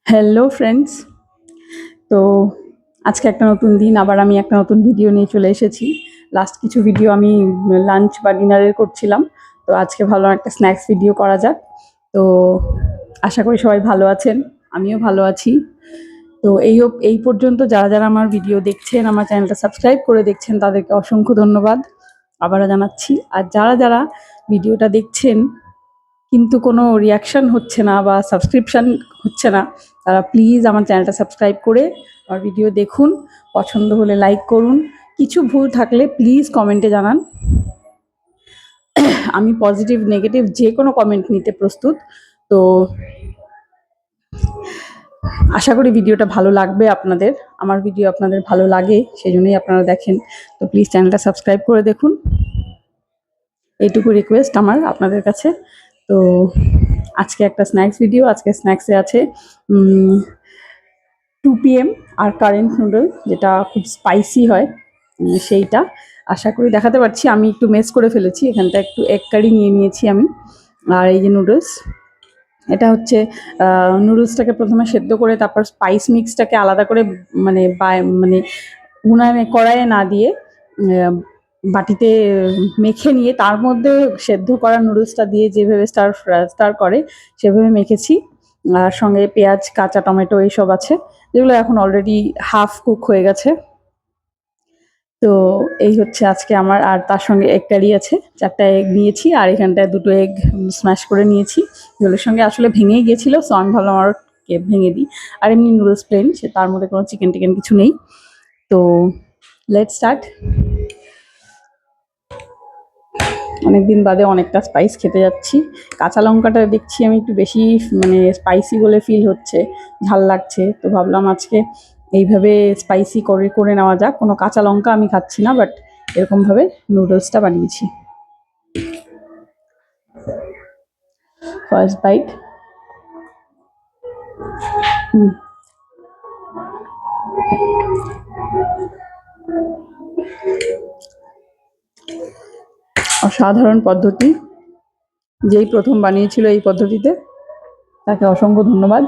Hello friends. তো আজকে একটা নতুন দিন, আবার আমি একটা নতুন ভিডিও নিয়ে চলে এসেছি। লাস্ট কিছু ভিডিও আমি লাঞ্চ বা ডিনারের করছিলাম, তো আজকে ভালো একটা স্ন্যাক্স ভিডিও করা যাক। তো আশা করি সবাই ভালো আছেন, আমিও ভালো আছি। তো এই পর্যন্ত যারা যারা আমার ভিডিও দেখছেন, আমার চ্যানেলটা সাবস্ক্রাইব করে দেখছেন, তাদেরকে অসংখ্য ধন্যবাদ আবারও জানাচ্ছি। আর যারা যারা ভিডিওটা দেখছেন কিন্তু কোনো রিয়াকশান হচ্ছে না বা সাবস্ক্রিপশান হচ্ছে না, তারা প্লিজ আমার চ্যানেলটা সাবস্ক্রাইব করে আমার ভিডিও দেখুন। পছন্দ হলে লাইক করুন, কিছু ভুল থাকলে প্লিজ কমেন্টে জানান। আমি পজিটিভ নেগেটিভ যে কোনো কমেন্ট নিতে প্রস্তুত। তো আশা করি ভিডিওটা ভালো লাগবে আপনাদের। আমার ভিডিও আপনাদের ভালো লাগে, সেই জন্যই আপনারা দেখেন। তো প্লিজ চ্যানেলটা সাবস্ক্রাইব করে দেখুন, এইটুকু রিকোয়েস্ট আমার আপনাদের কাছে। তো আজকে একটা স্ন্যাক্স ভিডিও। আজকে স্ন্যাক্সে আছে 2 PM আর কারেন্ট নুডল, যেটা খুব স্পাইসি হয়, সেইটা আশা করি দেখাতে পারছি। আমি একটু মেস করে ফেলেছি, এখানটা একটু এগ কারি নিয়ে নিয়েছি আমি। আর এই যে নুডলস, এটা হচ্ছে নুডলসটাকে প্রথমে সেদ্ধ করে তারপর স্পাইস মিক্সটাকে আলাদা করে মানে মানে উনানে কড়াইয়ে না দিয়ে বাটিতে মেখে নিয়ে তার মধ্যে সেদ্ধ করা নুডলসটা দিয়ে যেভাবে স্টার করে সেভাবে মেখেছি। আর সঙ্গে পেঁয়াজ, কাঁচা টমেটো এইসব আছে, যেগুলো এখন অলরেডি হাফ কুক হয়ে গেছে। তো এই হচ্ছে আজকে আমার। আর তার সঙ্গে এগ কারি আছে, 4টা এগ নিয়েছি, আর এখানটায় 2টো এগ স্ম্যাশ করে নিয়েছি। ঝোলের সঙ্গে আসলে ভেঙেই গিয়েছিলো, সো আমি ভাবলাম আর ভেঙে দিই। আর এমনি নুডলস প্লেন, সে তার মধ্যে কোনো চিকেন টিকেন কিছু নেই। তো লেটস স্টার্ট। অনেকদিন বাদে অনেকটা স্পাইস খেতে যাচ্ছি। কাঁচা লঙ্কাটা দেখছি আমি একটু বেশি মানে স্পাইসি বলে ফিল হচ্ছে, ঝাল লাগছে। তো ভাবলাম আজকে এইভাবে স্পাইসি করে করে নেওয়া যাক। কোনো কাঁচা লঙ্কা আমি খাচ্ছি না, বাট এরকমভাবে নুডলসটা বানিয়েছি। First bite. অসাধারণ পদ্ধতি। যেই প্রথম বানিয়েছিল এই পদ্ধতিতে, তাকে অসংখ্য ধন্যবাদ।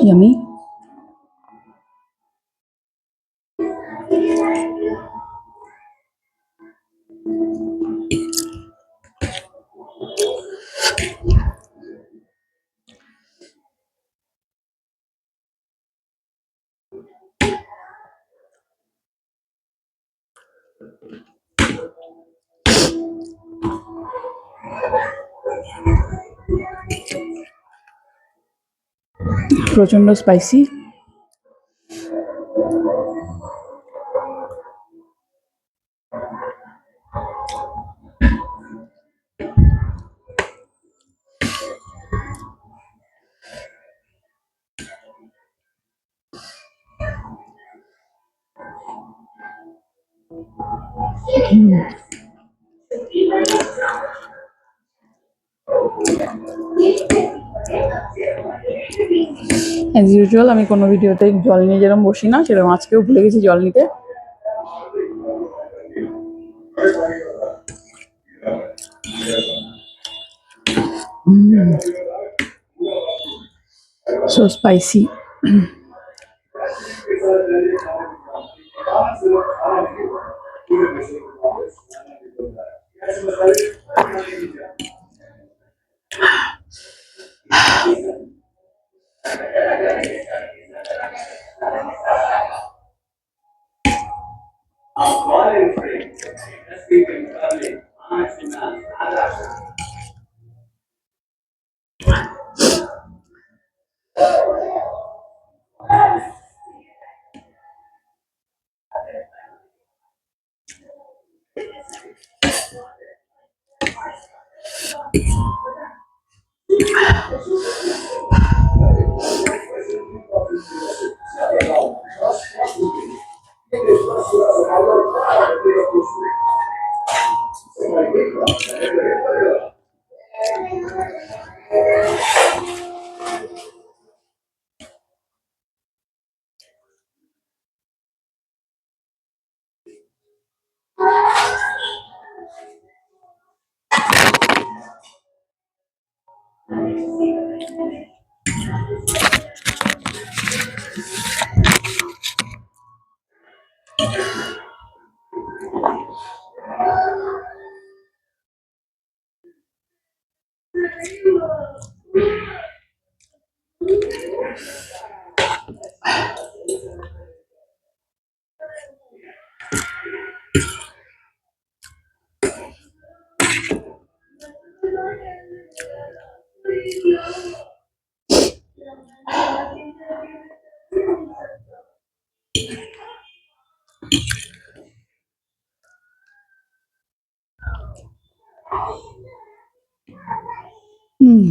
ইয়ামি। প্রচণ্ড স্পাইসি। অ্যাজ ইউজুয়াল আমি কোনো ভিডিওতে জল নিয়ে যেরকম বসি না, সেরকম আজকেও ভুলে গেছি জল নিতে। So spicy. হুম।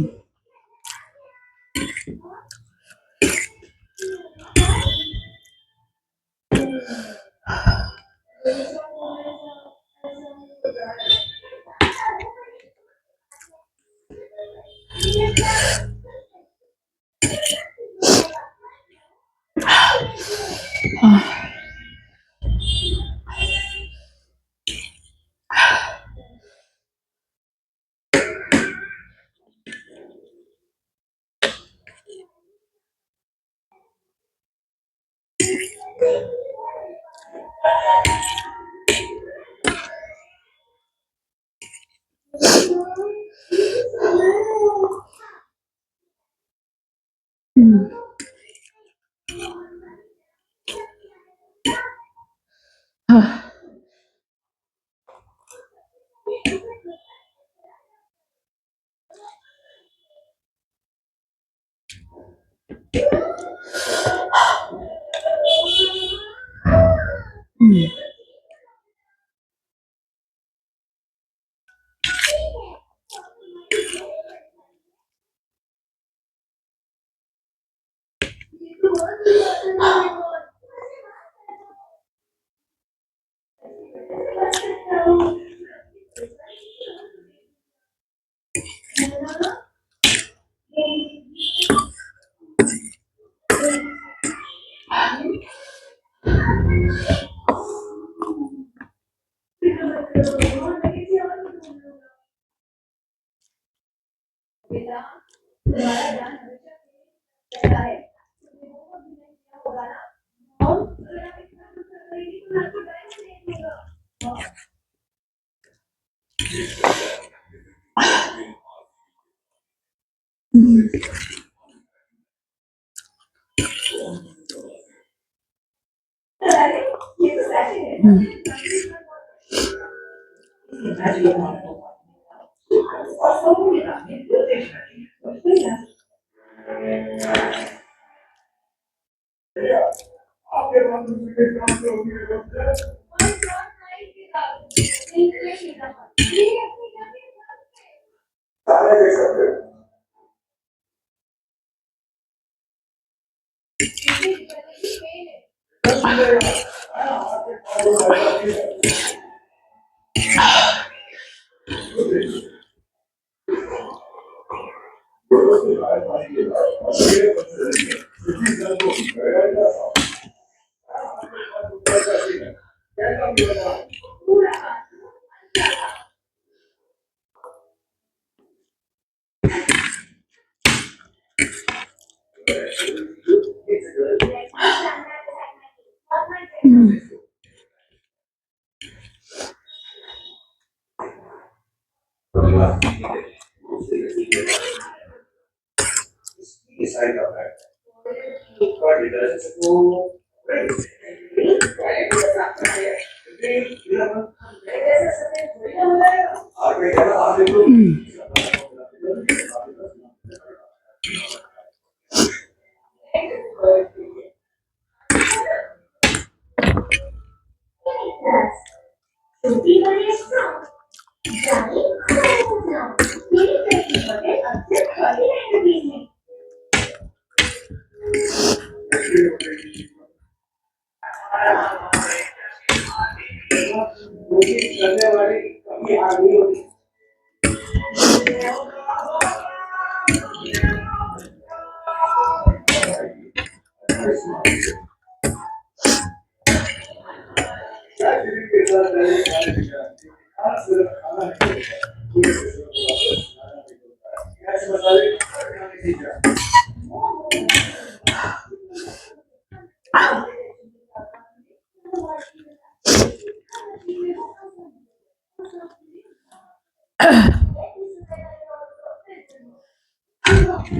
তো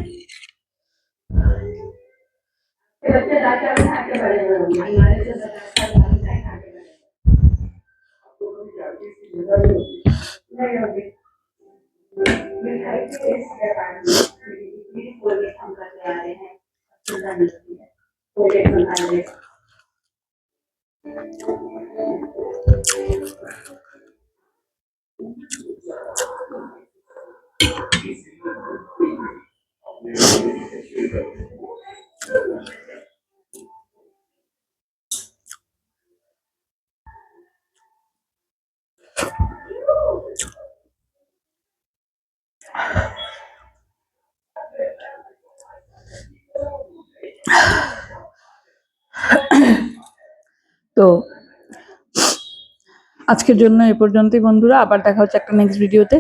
আজকের জন্য এ পর্যন্তই বন্ধুরা, আবার দেখা হচ্ছে একটা নেক্সট ভিডিওতে।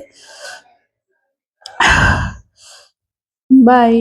বাই।